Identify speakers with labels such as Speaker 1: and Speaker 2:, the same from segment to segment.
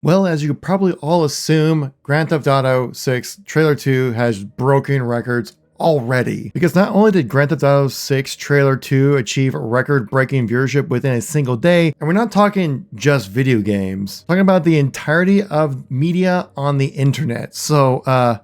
Speaker 1: Well, as you could probably all assume, Grand Theft Auto 6 Trailer 2 has broken records already. Because not only did Grand Theft Auto 6 Trailer 2 achieve record-breaking viewership within a single day, and we're not talking just video games, we're talking about the entirety of media on the internet. So,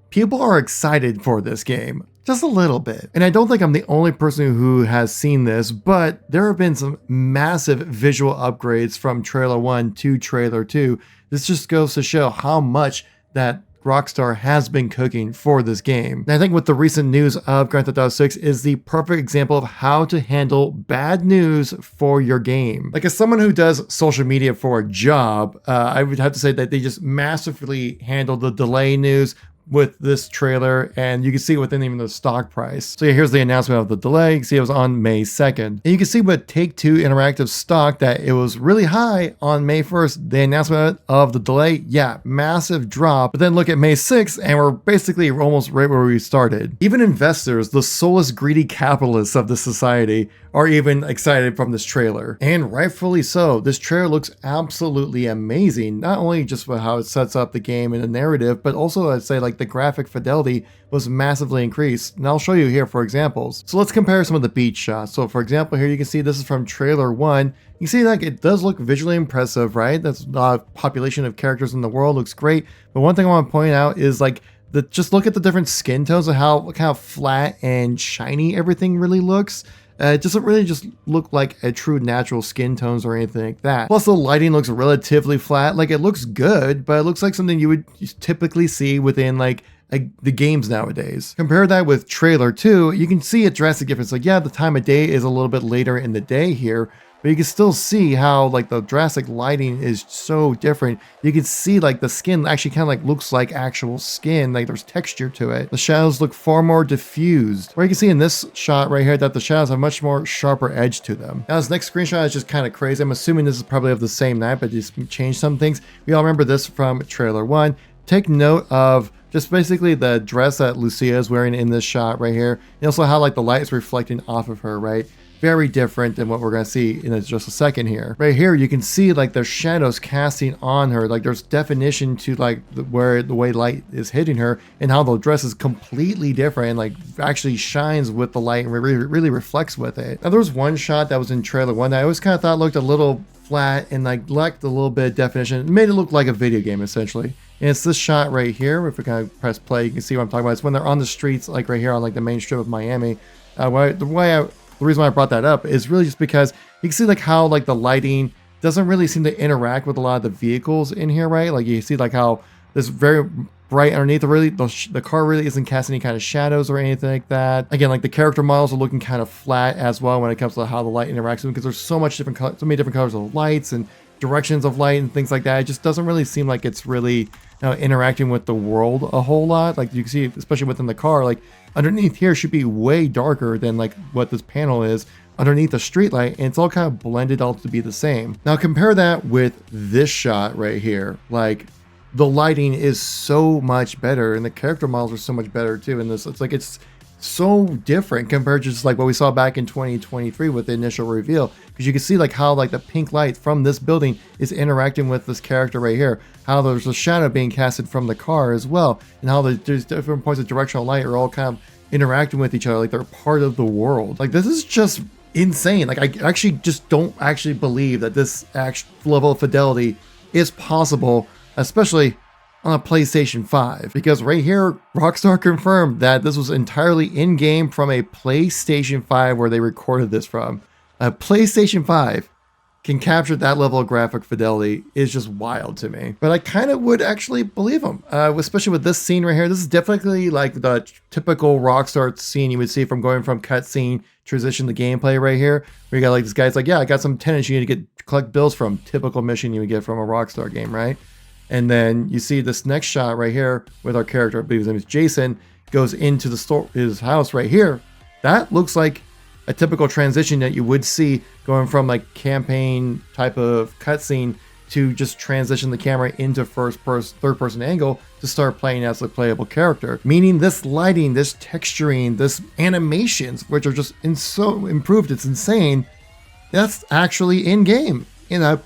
Speaker 1: people are excited for this game. Just a little bit. And I don't think I'm the only person who has seen this, but there have been some massive visual upgrades from Trailer 1 to Trailer 2. This just goes to show how much that Rockstar has been cooking for this game. And I think with the recent news of Grand Theft Auto 6 is the perfect example of how to handle bad news for your game. Like as someone who does social media for a job, I would have to say that they just massively handle the delay news with this trailer, and you can see within even the stock price. So yeah, here's the announcement of the delay. You can see it was on May 2nd. And you can see with Take-Two Interactive stock that it was really high on May 1st. The announcement of the delay, yeah, massive drop. But then look at May 6th, and we're basically almost right where we started. Even investors, the soulless greedy capitalists of the society, are even excited from this trailer. And rightfully so. This trailer looks absolutely amazing. Not only just for how it sets up the game and the narrative, but also I'd say like the graphic fidelity was massively increased. And I'll show you here for examples. So let's compare some of the beach shots. So for example, here you can see this is from trailer 1. You can see like it does look visually impressive, right? That's a population of characters in the world, looks great. But one thing I want to point out is like just look at the different skin tones and how flat and shiny everything really looks. It doesn't really just look like a true natural skin tones or anything like that. Plus the lighting looks relatively flat. Like it looks good, but it looks like something you would typically see within like the games nowadays. Compare that with trailer 2, you can see a drastic difference. Like yeah, the time of day is a little bit later in the day here, but you can still see how like the drastic lighting is so different. You can see like the skin actually kind of like looks like actual skin, like there's texture to it. The shadows look far more diffused. Where you can see in this shot right here that the shadows have much more sharper edge to them. Now this next screenshot is just kind of crazy. I'm assuming this is probably of the same night, but just changed some things. We all remember this from trailer 1. Take note of just basically the dress that Lucia is wearing in this shot right here. And also how like the light is reflecting off of her, right? Very different than what we're going to see in just a second here. Right here, you can see like there's shadows casting on her. Like there's definition to like the way light is hitting her and how the dress is completely different and like actually shines with the light and really reflects with it. Now there's one shot that was in trailer 1 that I always kind of thought looked a little flat and like lacked a little bit of definition. It made it look like a video game essentially. And it's this shot right here. If we kind of press play, you can see what I'm talking about. It's when they're on the streets, like right here on like the main strip of Miami. The reason why I brought that up is really just because you can see like how like the lighting doesn't really seem to interact with a lot of the vehicles in here, right? Like you see like how this very bright underneath, the car really isn't casting any kind of shadows or anything like that. Again, like the character models are looking kind of flat as well when it comes to how the light interacts with them, because there's so many different colors of lights and directions of light and things like that. It just doesn't really seem like it's really interacting with the world a whole lot. Like you can see, especially within the car, like underneath here should be way darker than like what this panel is underneath the street light, and it's all kind of blended all to be the same. Now compare that with this shot right here. Like the lighting is so much better and the character models are so much better too in this. It's so different compared to just like what we saw back in 2023 with the initial reveal, because you can see like how like the pink light from this building is interacting with this character right here, how there's a shadow being casted from the car as well, and how there's different points of directional light are all kind of interacting with each other like they're part of the world. Like this is just insane. Like I actually just don't actually believe that this level of fidelity is possible, especially on a PlayStation 5, because right here Rockstar confirmed that this was entirely in-game from a PlayStation 5 where they recorded this from. A PlayStation 5 can capture that level of graphic fidelity is just wild to me. But I kind of would actually believe them, especially with this scene right here. This is definitely like the typical Rockstar scene you would see from going from cutscene transition to gameplay right here, where you got like this guy's like, yeah, I got some tenants you need to collect bills from. Typical mission you would get from a Rockstar game, right? And then you see this next shot right here with our character, I believe his name is Jason, goes into his house right here. That looks like a typical transition that you would see going from like campaign type of cutscene to just transition the camera into third person angle to start playing as a playable character. Meaning this lighting, this texturing, this animations, which are just so improved, it's insane. That's actually in game. And I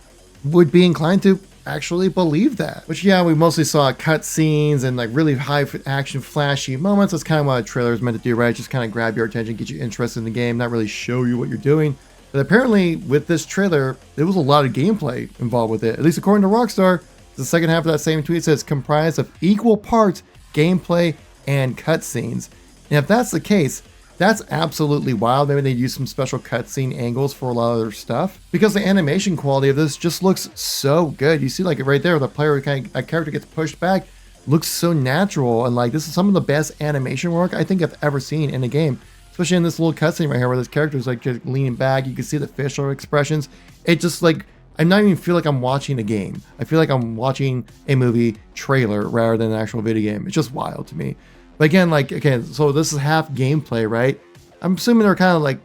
Speaker 1: would be inclined to actually believe that. Which, yeah, we mostly saw cutscenes and like really high action flashy moments. That's kind of what a trailer is meant to do, right? Just kind of grab your attention, get you interested in the game, not really show you what you're doing. But apparently with this trailer, there was a lot of gameplay involved with it. At least according to Rockstar, the second half of that same tweet says comprised of equal parts gameplay and cutscenes. And if that's the case, that's absolutely wild. Maybe they use some special cutscene angles for a lot of their stuff, because the animation quality of this just looks so good. You see like right there, the player a character gets pushed back, looks so natural, and like this is some of the best animation work I think I've ever seen in a game. Especially in this little cutscene right here where this character is like just leaning back. You can see the facial expressions. It just like, I'm not even feel like I'm watching a game. I feel like I'm watching a movie trailer rather than an actual video game. It's just wild to me. But again, like, okay, so this is half gameplay, right? I'm assuming they're kind of like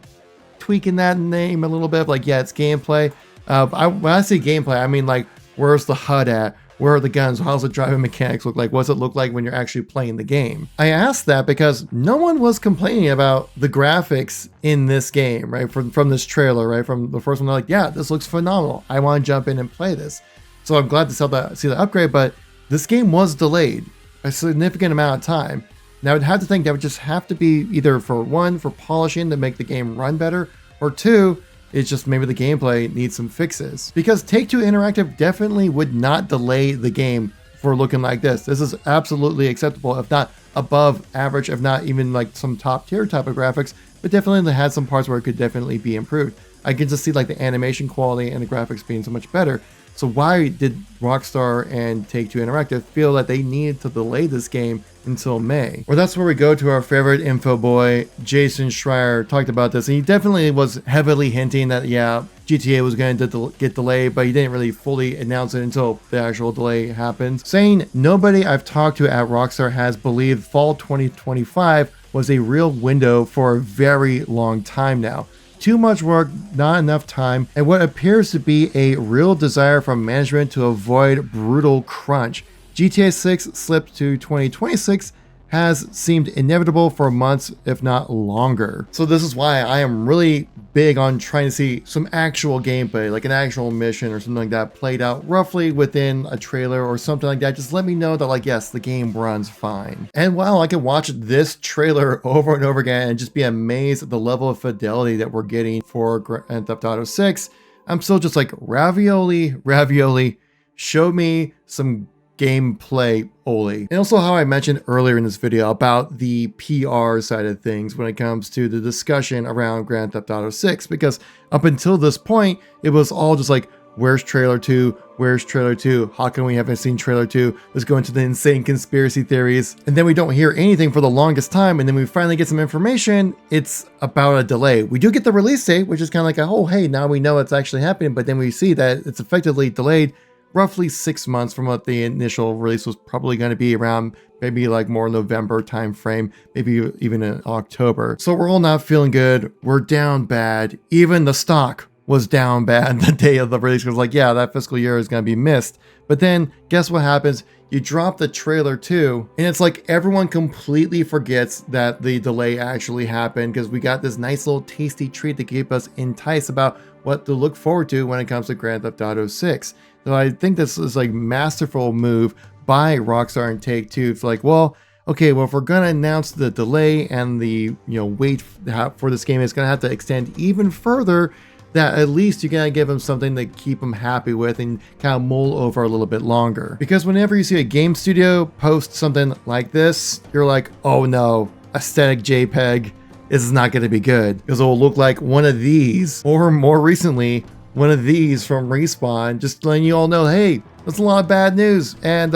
Speaker 1: tweaking that name a little bit. Like, yeah, it's gameplay. When I say gameplay, I mean like, where's the HUD at? Where are the guns? How's the driving mechanics look like? What's it look like when you're actually playing the game? I asked that because no one was complaining about the graphics in this game, right? From this trailer, right? From the first one, they're like, yeah, this looks phenomenal. I want to jump in and play this. So I'm glad to see the upgrade, but this game was delayed a significant amount of time. Now I'd have to think that would just have to be either for one, for polishing to make the game run better, or two, it's just maybe the gameplay needs some fixes. Because Take-Two Interactive definitely would not delay the game for looking like this. This is absolutely acceptable, if not above average, if not even like some top tier type of graphics, but definitely had some parts where it could definitely be improved. I can just see like the animation quality and the graphics being so much better. So why did Rockstar and Take-Two Interactive feel that they needed to delay this game until May? Well, that's where we go to our favorite info boy, Jason Schreier, talked about this. And he definitely was heavily hinting that, yeah, GTA was going to get delayed, but he didn't really fully announce it until the actual delay happened. Saying, nobody I've talked to at Rockstar has believed fall 2025 was a real window for a very long time now. Too much work, not enough time, and what appears to be a real desire from management to avoid brutal crunch. GTA 6 slipped to 2026 has seemed inevitable for months, if not longer. So this is why I am really big on trying to see some actual gameplay, like an actual mission or something like that played out roughly within a trailer or something like that. Just let me know that like, yes, the game runs fine. And while I can watch this trailer over and over again and just be amazed at the level of fidelity that we're getting for Grand Theft Auto 6, I'm still just like, ravioli, show me some gameplay only. And also how I mentioned earlier in this video about the PR side of things when it comes to the discussion around Grand Theft Auto 6, because up until this point, it was all just like, where's trailer 2? Where's trailer 2? How come we haven't seen trailer 2? Let's go into the insane conspiracy theories. And then we don't hear anything for the longest time. And then we finally get some information. It's about a delay. We do get the release date, which is kind of like, oh, hey, now we know it's actually happening. But then we see that it's effectively delayed roughly 6 months from what the initial release was probably going to be, around maybe like more November time frame, maybe even in October. So we're all not feeling good. We're down bad. Even the stock was down bad the day of the release. It was like, yeah, that fiscal year is going to be missed. But then guess what happens? You drop the trailer 2, and it's like everyone completely forgets that the delay actually happened, because we got this nice little tasty treat to keep us enticed about what to look forward to when it comes to Grand Theft Auto 6. So I think this is like masterful move by Rockstar and Take-Two. It's like, well, okay, well, if we're going to announce the delay and the, wait for this game is going to have to extend even further, that at least you gotta give them something to keep them happy with and kind of mull over a little bit longer. Because whenever you see a game studio post something like this, you're like, oh no, aesthetic JPEG, this is not gonna be good. Because it will look like one of these, or more recently, one of these from Respawn, just letting you all know, hey, that's a lot of bad news, and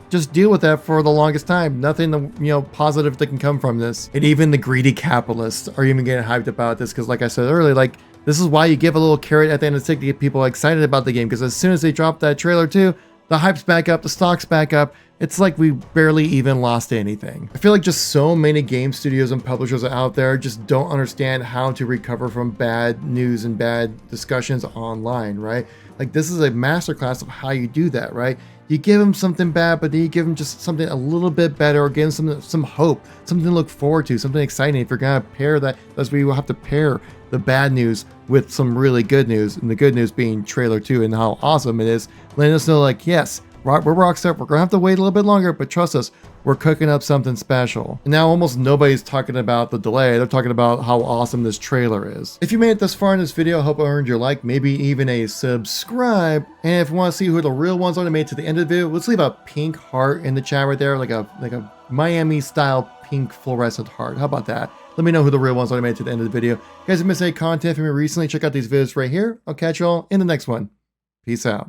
Speaker 1: just deal with that for the longest time. Nothing, positive that can come from this. And even the greedy capitalists are even getting hyped about this, because like I said earlier, like, this is why you give a little carrot at the end of the stick to get people excited about the game, because as soon as they drop that trailer 2, the hype's back up, the stock's back up. It's like we barely even lost anything. I feel like just so many game studios and publishers out there just don't understand how to recover from bad news and bad discussions online, right? Like, this is a masterclass of how you do that, right? You give them something bad, but then you give them just something a little bit better, or give them some hope, something to look forward to, something exciting. If you're gonna pair that, that's where you will have to pair the bad news with some really good news, and the good news being trailer 2 and how awesome it is, letting us know, like, yes, we're Rockstar, we're gonna have to wait a little bit longer, but trust us, we're cooking up something special. And now almost nobody's talking about the delay, they're talking about how awesome this trailer is. If you made it this far in this video, I hope I earned your like, maybe even a subscribe. And if you want to see who the real ones are that made it to the end of the video, let's leave a pink heart in the chat right there, like a Miami style pink fluorescent heart. How about that? Let me know who the real ones are that made it to the end of the video. If you guys have missed any content from me recently, check out these videos right here. I'll catch y'all in the next one. Peace out.